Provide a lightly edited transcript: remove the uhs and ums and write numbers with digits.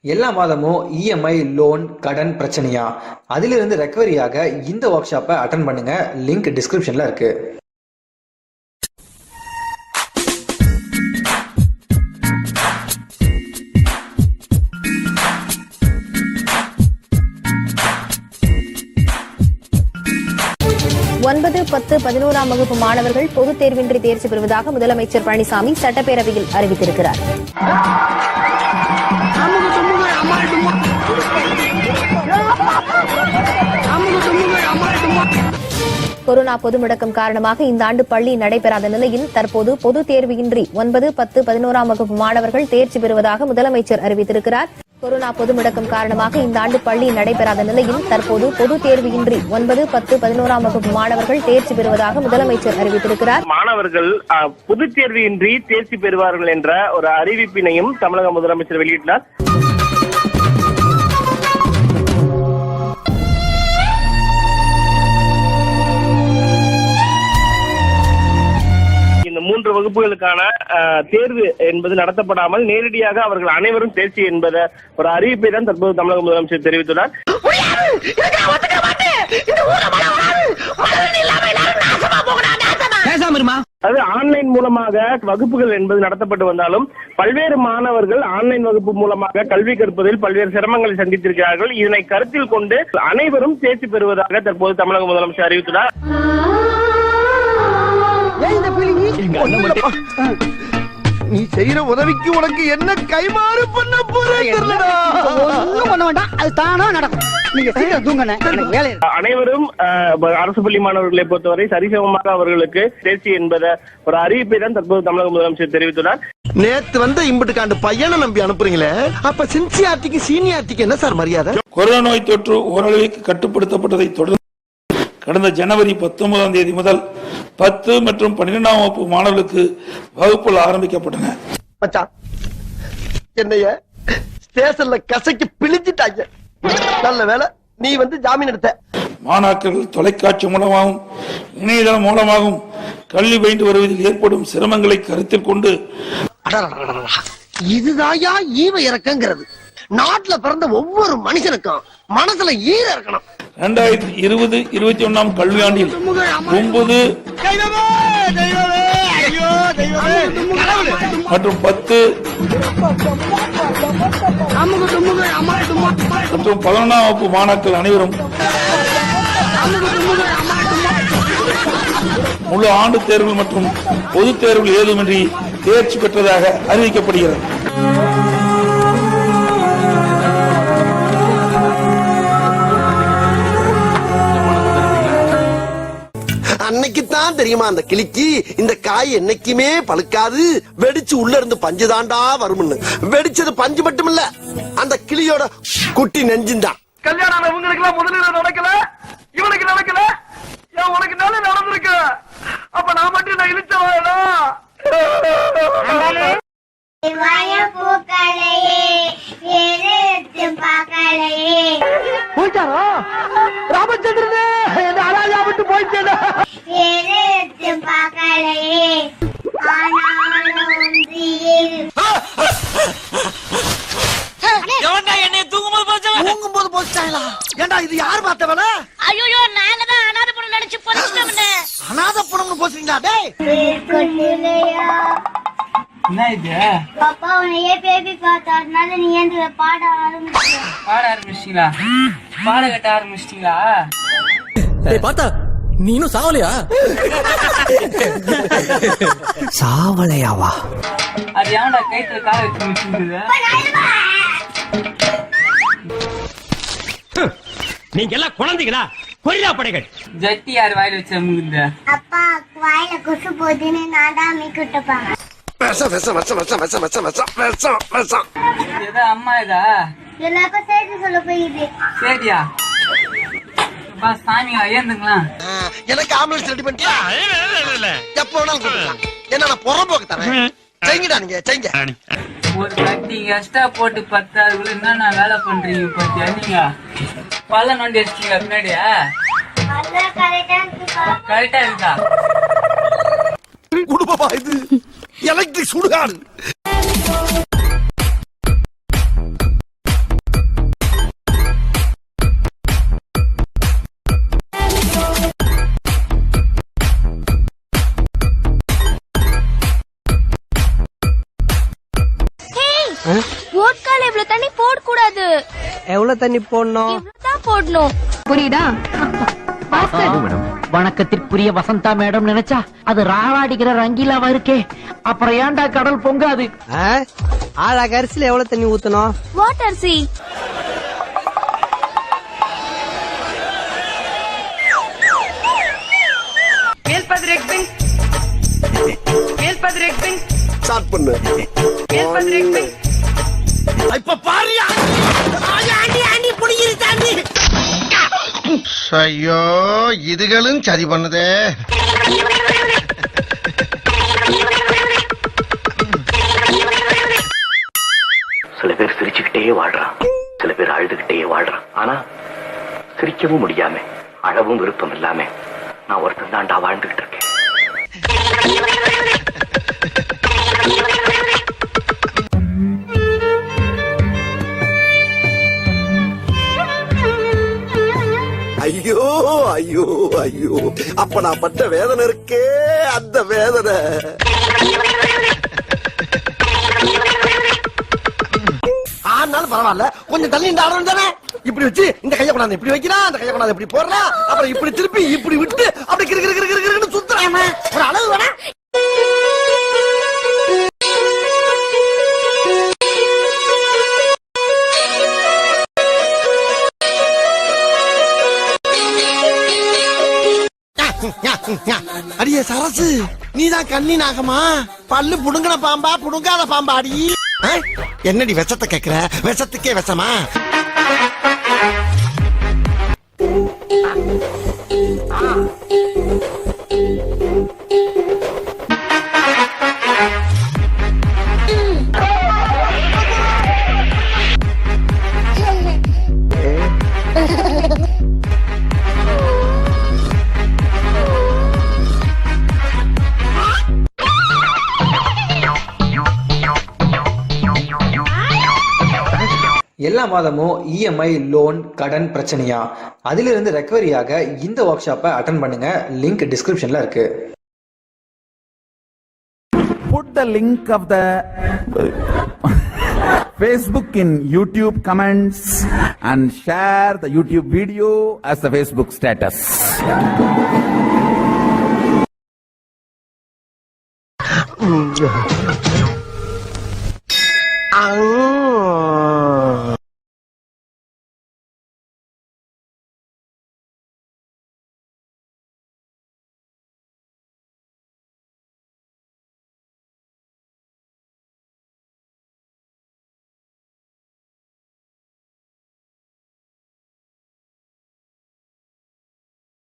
எல்லா மாதமும் EMI loan கடன் பிரச்சனையா, அதிலிருந்து ரெக்கவரியாக இந்த ஒர்க் ஷாப்பை அட்டன் பண்ணுங்க. லிங்க் டிஸ்கிரிப்ஷன்ல இருக்கு. ஒன்பது, 10, 11ஆம் வகுப்பு மாணவர்கள் பொதுத் தேர்வின்றி தேர்ச்சி பெறுவதாக முதலமைச்சர் பழனிசாமி சட்டப்பேரவையில் அறிவித்திருக்கிறார். கொரோனா பொது முடக்கம் காரணமாக இந்த ஆண்டு பள்ளி நடைபெறாத நிலையில் தற்போது பொதுத் தேர்வு இன்றி 9, 10, 11ஆம் வகுப்பு மாணவர்கள் தேர்ச்சி பெறுவதாக முதலமைச்சர் அறிவித்திருக்கிறார். கொரோனா பொது முடக்கம் காரணமாக இந்த ஆண்டு பள்ளி நடைபெறாத நிலையில் தற்போது பொதுத் தேர்வு இன்றி 9, 10, 11ஆம் வகுப்பு மாணவர்கள் தேர்ச்சி பெறுவதாக முதலமைச்சர் அறிவித்திருக்கிறார். மாணவர்கள் பொதுத் தேர்வு இன்றி தேர்ச்சி பெறுவார்கள் என்ற ஒரு அறிவிப்பினையும் தமிழக முதலமைச்சர் வெளியிட்டார். இந்த 3 வகுப்புகளுக்கான தேர்வு என்பது நடத்தப்படாமல் நேரடியாக அவர்கள் அனைவரும் தேர்ச்சி என்பத ஒரு அறிவிப்பை தான் தற்போது தமிழக முதலமைச்சர் தெரிவித்துள்ளார். அது ஆன்லைன் மூலமாக வகுப்புகள் என்பது நடத்தப்பட்டு வந்தாலும் பல்வேறு மாணவர்கள் ஆன்லைன் வகுப்பு மூலமாக கல்வி கற்பதில் பல்வேறு சிரமங்களை சந்தித்திருக்கிறார்கள். இதனை கருத்தில் கொண்டு அனைவரும் தேர்ச்சி பெறுவதாக தற்போது தமிழக முதலமைச்சர் அறிவித்துள்ளார். நீ செய்யற உதவிக்கு உனக்கு என்ன கைமாறு பண்ண அனைவரும் அரசு பள்ளி மாணவர்களை பொறுத்தவரை சரிசமமாக அவர்களுக்கு தேர்ச்சி என்பத ஒரு அறிவிப்பை தான் தற்போது தமிழக முதலமைச்சர் தெரிவித்துள்ளார். நேத்து வந்த இம்புட்டுக்காண்டு பையனை நம்பி அனுப்புறீங்களே, அப்ப சின்சியாரிட்டிக்கு சீனியாரிட்டிக்கு என்ன சார் மரியாதை? கொரோனா நோய் தொற்று ஓரளவுக்கு கட்டுப்படுத்தப்பட்டதை தொடர்ந்து கடந்த ஜனவரி 19ஆம் தேதி முதல் 10 மற்றும் 12ஆம் வகுப்பு மாணவர்களுக்கு வகுப்புகள் ஆரம்பிக்கப்பட்டன. என்னைய ஸ்டேஷன்ல கசைக்கு பிழிஞ்சிட்டாங்க. நல்ல வேலை நீ வந்து ஜாமீன் எடுத்த. மாணாக்கர்கள் தொலைக்காட்சி மூலமாகவும் இணையதளம் மூலமாகவும் கல்வி பயின்று வருவதில் ஏற்படும் சிரமங்களை கருத்தில் கொண்டு இதுதாயா ஈவ இறக்கங்கிறது. நாட்டுல பிறந்த ஒவ்வொரு மனுஷனுக்கும் மனசுல ஈர இருக்கணும். 2020-21ஆம் கல்வியாண்டில் 9 மற்றும் 10 மற்றும் 11ஆம் வகுப்பு மாணாக்கர் அனைவரும் முழு ஆண்டு தேர்வுகள் மற்றும் பொதுத் தேர்வுகள் ஏதுமின்றி தேர்ச்சி பெற்றதாக அறிவிக்கப்படுகிறது. அன்னைக்குத்தான் தெரியுமா அந்த கிளிக்கு இந்த காய் என்னைக்குமே பழுக்காது, வெடிச்சு உள்ள இருந்து பஞ்சு தாண்டா வரும்னு. வெடிச்சது பஞ்சு மட்டும் இல்ல, அந்த கிளியோட குட்டி நெஞ்சுந்தான். கல்யாணம் இவங்களுக்கு எல்லாம் முதலில் நடக்கல, இவனுக்கு நடக்கல, உனக்கு நாளே நடந்திருக்கு. அப்ப நான் மட்டும் நான் இழுச்சவாடா. போயிட்டாரோ ராமச்சந்திரனே, அராஜா விட்டு போயிட்டேன். தூங்கும்போது போச்சாங்களா? ஏண்டா இது யார் பார்த்த வேலை? ஐயோ நாங்க தான் அனாதை பணம் நினைச்சு போறோம்னே. அனாதை பணம்னு போச்சுங்களா? டேய் என்ன இது? பாப்பா உன்னையே பேபி பார்த்ததுனால நீ ஏந்து பாட ஆரம்பிச்சிட்டீங்களா? பாட கட்ட ஆரம்பிச்சிட்டீங்களா? டேய் பாத்தா, நீ இன்னும் சாவலையா? சாவலையாவா? அது ஏன்டா கைத்துல கால வச்சு முடிச்சுது? நீங்க எல்லாம் குழந்தைகளா? கொரியா படைகள். ஜட்டி யார் வாயில வச்ச முகுந்த? அப்பா வாயில கொசு போதுன்னு நான் தான் மீக்கிட்டுப்பாங்க. ஏதோ அம்மா இதா எல்லாருக்கும் சேர்த்து சொல்ல போயிடுது. சரியா சாமி ஏந்துங்களா? எனக்கு ஆம்புலன்ஸ் ரெடி பண்ணிட்டியா? எப்ப வேணாலும் கூப்பிடலாம். என்ன நான் புறம்போக்கு தரேன். செய்யுங்கடா, நீங்க செய்யுங்க. ஒரு கட்டி எக்ஸ்ட்ரா போட்டு 10 என்ன வேலை பண்றீங்க பாத்தியா? நீங்க பல்ல நோண்டி வச்சிட்டீங்களா பின்னாடியா? கரெக்டா இருக்கா? குடும்பமா இது எலக்ட்ரிக் சுடுகாடு. எவ்வளவு தண்ணி போடணும்? இவ்வளவுதான் போடணும். புரியுதா? வணக்கத்திற்குரிய வசந்தா மேடம் நினைச்சா அது ராவாடிக்கிற ரங்கிலாவா இருக்கே, அப்புறம் ஏன்டா கடல் பொங்காது? ஆழா கரிசில எவ்வளவு தண்ணி ஊத்தணும்? Water C. ஸ்டார்ட் பண்ணு. இப்ப பாரியா ஆண்டி புடிங்கிருச்சாண்டி. ஐயோ இதுகளும் சரி பண்ணுதே. சில பேர் சிரிச்சுக்கிட்டே வாழ்றான், சில பேர் அழுதுகிட்டே வாழ்றான். ஆனா சிரிக்கவும் முடியாம அழவும் விருப்பம் இல்லாம நான் ஒருத்தன் தாண்டா வாழ்ந்துகிட்டு இருக்கேன். ஐயோ ஐயோ ஐயோ, அப்ப நான் பட்ட வேதனை இருக்கே, அந்த வேதனை. ஆனாலும் பரவாயில்ல, கொஞ்சம் தள்ளி இந்த ஆடணும் தானே. இப்படி வச்சு இந்த கையை கொண்டாந்து இப்படி வைக்கிறான், அந்த கையை கொண்டாந்து இப்படி போடுறான், அப்புறம் இப்படி திருப்பி இப்படி விட்டு அப்படி கிரு சுத்துறான். ஒரு அளவு வேணா. அடியே சரசு, நீதான் கண்ணி நாகமா? பல்லு புடுங்கின பாம்பா புடுங்காத பாம்பா? அடி என்னடி விஷத்தை கேக்குற? விஷத்துக்கே விஷமா? எல்லா மாதமும் இஎம்ஐ லோன் கடன் பிரச்சனையா? அதிலிருந்து ரெக்கவரியாக இந்த ஒர்க் ஷாப்பை அட்டன் பண்ணுங்க. லிங்க் டிஸ்கிரிப்ஷன்ல இருக்கு. Put the link of the Facebook in YouTube comments and share the YouTube video as the Facebook status. அங்க